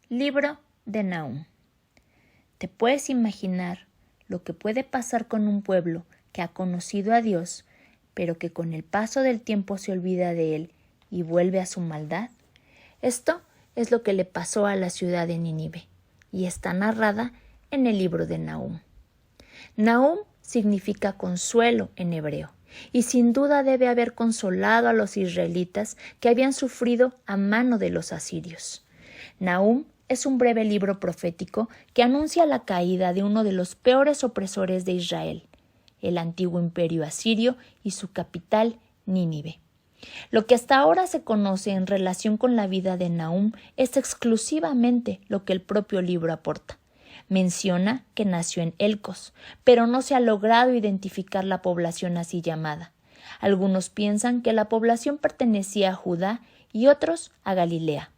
Libro de Nahum. ¿Te puedes imaginar lo que puede pasar con un pueblo que ha conocido a Dios, pero que con el paso del tiempo se olvida de Él y vuelve a su maldad? Esto es lo que le pasó a la ciudad de Nínive, y está narrada en el libro de Nahum. Nahum significa consuelo en hebreo, y sin duda debe haber consolado a los israelitas que habían sufrido a mano de los asirios. Nahum es un breve libro profético que anuncia la caída de uno de los peores opresores de Israel, el antiguo imperio asirio y su capital, Nínive. Lo que hasta ahora se conoce en relación con la vida de Nahum es exclusivamente lo que el propio libro aporta. Menciona que nació en Elcos, pero no se ha logrado identificar la población así llamada. Algunos piensan que la población pertenecía a Judá y otros a Galilea.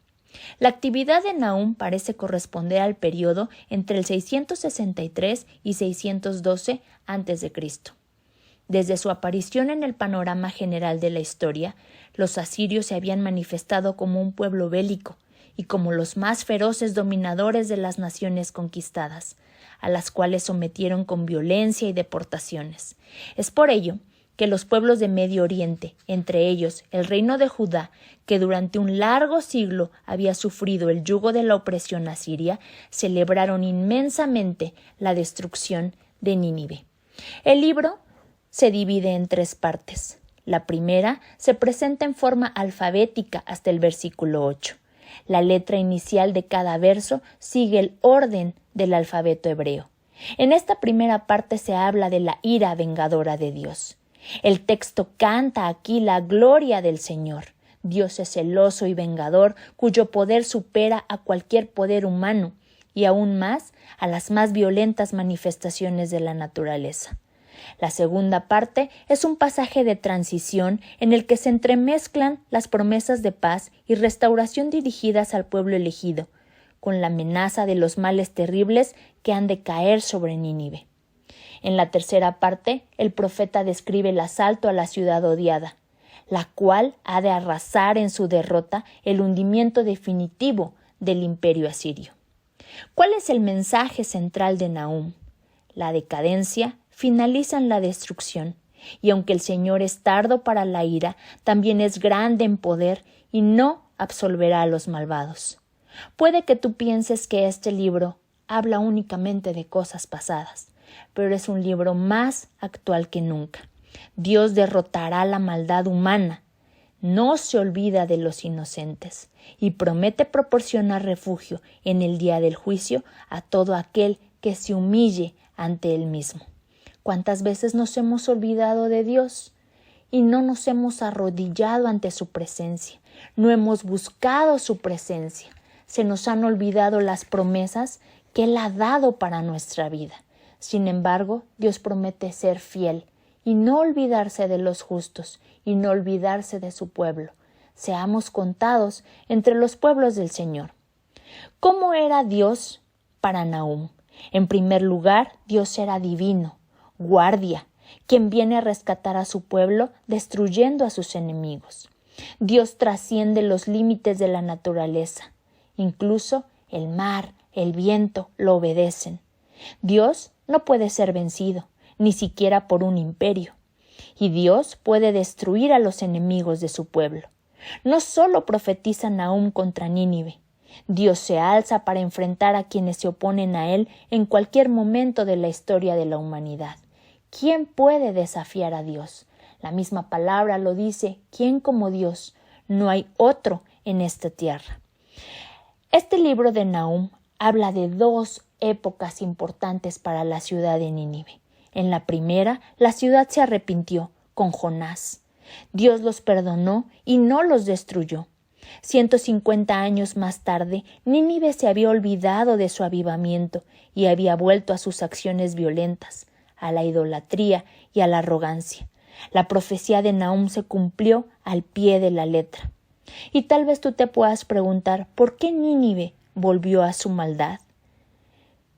La actividad de Nahum parece corresponder al periodo entre el 663 y 612 a.C. Desde su aparición en el panorama general de la historia, los asirios se habían manifestado como un pueblo bélico y como los más feroces dominadores de las naciones conquistadas, a las cuales sometieron con violencia y deportaciones. Es por ello que los pueblos de Medio Oriente, entre ellos el reino de Judá, que durante un largo siglo había sufrido el yugo de la opresión asiria, celebraron inmensamente la destrucción de Nínive. El libro se divide en 3 partes. La primera se presenta en forma alfabética hasta el versículo 8. La letra inicial de cada verso sigue el orden del alfabeto hebreo. En esta primera parte se habla de la ira vengadora de Dios. El texto canta aquí la gloria del Señor. Dios es celoso y vengador, cuyo poder supera a cualquier poder humano y aún más a las más violentas manifestaciones de la naturaleza. La segunda parte es un pasaje de transición en el que se entremezclan las promesas de paz y restauración dirigidas al pueblo elegido, con la amenaza de los males terribles que han de caer sobre Nínive. En la tercera parte, el profeta describe el asalto a la ciudad odiada, la cual ha de arrasar en su derrota el hundimiento definitivo del imperio asirio. ¿Cuál es el mensaje central de Nahum? La decadencia finaliza en la destrucción, y aunque el Señor es tardo para la ira, también es grande en poder y no absolverá a los malvados. Puede que tú pienses que este libro habla únicamente de cosas pasadas, pero es un libro más actual que nunca. Dios derrotará la maldad humana, no se olvida de los inocentes y promete proporcionar refugio en el día del juicio a todo aquel que se humille ante él mismo. ¿Cuántas veces nos hemos olvidado de Dios y no nos hemos arrodillado ante su presencia? No hemos buscado su presencia. Se nos han olvidado las promesas que Él ha dado para nuestra vida. Sin embargo, Dios promete ser fiel y no olvidarse de los justos y no olvidarse de su pueblo. Seamos contados entre los pueblos del Señor. ¿Cómo era Dios para Nahum? En primer lugar, Dios era divino, guardia, quien viene a rescatar a su pueblo destruyendo a sus enemigos. Dios trasciende los límites de la naturaleza. Incluso el mar, el viento lo obedecen. Dios no puede ser vencido, ni siquiera por un imperio. Y Dios puede destruir a los enemigos de su pueblo. No solo profetiza Nahum contra Nínive. Dios se alza para enfrentar a quienes se oponen a Él en cualquier momento de la historia de la humanidad. ¿Quién puede desafiar a Dios? La misma palabra lo dice, ¿quién como Dios? No hay otro en esta tierra. Este libro de Nahum habla de 2 épocas importantes para la ciudad de Nínive. En la primera, la ciudad se arrepintió con Jonás. Dios los perdonó y no los destruyó. 150 años más tarde, Nínive se había olvidado de su avivamiento y había vuelto a sus acciones violentas, a la idolatría y a la arrogancia. La profecía de Nahum se cumplió al pie de la letra. Y tal vez tú te puedas preguntar, ¿por qué Nínive volvió a su maldad?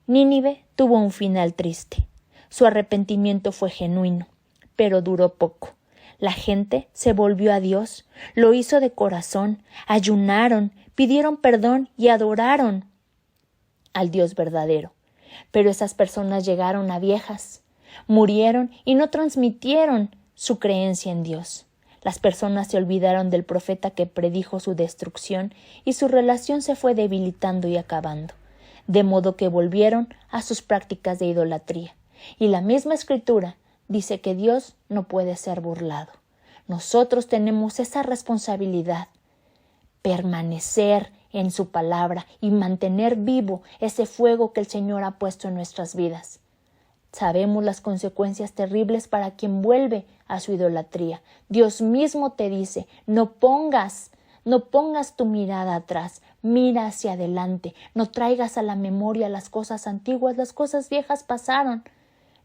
Nínive tuvo un final triste. Su arrepentimiento fue genuino, pero duró poco. La gente se volvió a Dios, lo hizo de corazón, ayunaron, pidieron perdón y adoraron. al Dios verdadero. Pero esas personas llegaron a viejas, murieron y no transmitieron su creencia en Dios. Las personas se olvidaron del profeta que predijo su destrucción y su relación se fue debilitando y acabando, de modo que volvieron a sus prácticas de idolatría. Y la misma Escritura dice que Dios no puede ser burlado. Nosotros tenemos esa responsabilidad, permanecer en su palabra y mantener vivo ese fuego que el Señor ha puesto en nuestras vidas. Sabemos las consecuencias terribles para quien vuelve a su idolatría. Dios mismo te dice, no pongas tu mirada atrás, mira hacia adelante, no traigas a la memoria las cosas antiguas, las cosas viejas pasaron.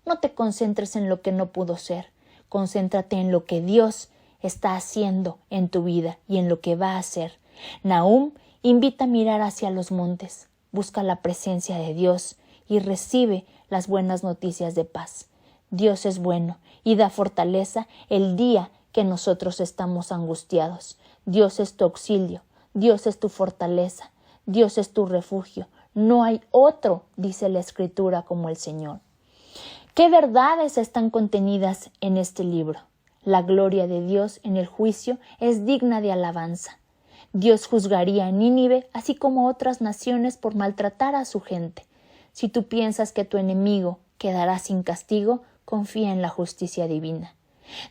No te concentres en lo que no pudo ser, concéntrate en lo que Dios está haciendo en tu vida y en lo que va a hacer. Nahum invita a mirar hacia los montes, busca la presencia de Dios y recibe las buenas noticias de paz. Dios es bueno y da fortaleza el día que nosotros estamos angustiados. Dios es tu auxilio, Dios es tu fortaleza, Dios es tu refugio. No hay otro, dice la Escritura, como el Señor. ¿Qué verdades están contenidas en este libro? La gloria de Dios en el juicio es digna de alabanza. Dios juzgaría a Nínive, así como a otras naciones, por maltratar a su gente. Si tú piensas que tu enemigo quedará sin castigo, confía en la justicia divina.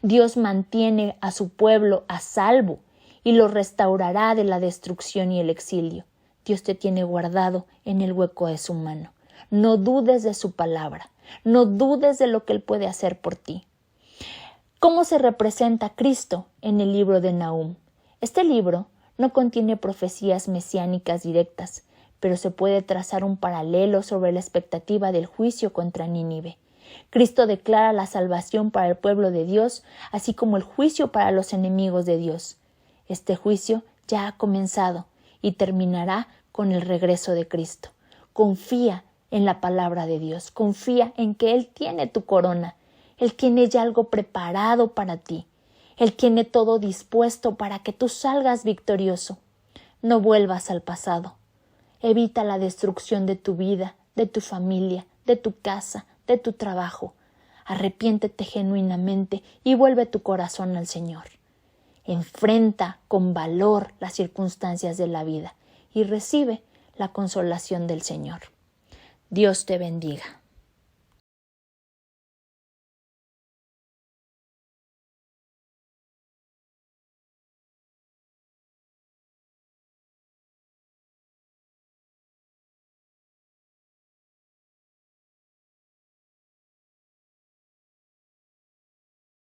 Dios mantiene a su pueblo a salvo y lo restaurará de la destrucción y el exilio. Dios te tiene guardado en el hueco de su mano. No dudes de su palabra, no dudes de lo que Él puede hacer por ti. ¿Cómo se representa Cristo en el libro de Nahum? Este libro no contiene profecías mesiánicas directas, pero se puede trazar un paralelo sobre la expectativa del juicio contra Nínive. Cristo declara la salvación para el pueblo de Dios, así como el juicio para los enemigos de Dios. Este juicio ya ha comenzado y terminará con el regreso de Cristo. Confía en la palabra de Dios, confía en que Él tiene tu corona, Él tiene ya algo preparado para ti, Él tiene todo dispuesto para que tú salgas victorioso. No vuelvas al pasado. Evita la destrucción de tu vida, de tu familia, de tu casa, de tu trabajo. Arrepiéntete genuinamente y vuelve tu corazón al Señor. Enfrenta con valor las circunstancias de la vida y recibe la consolación del Señor. Dios te bendiga.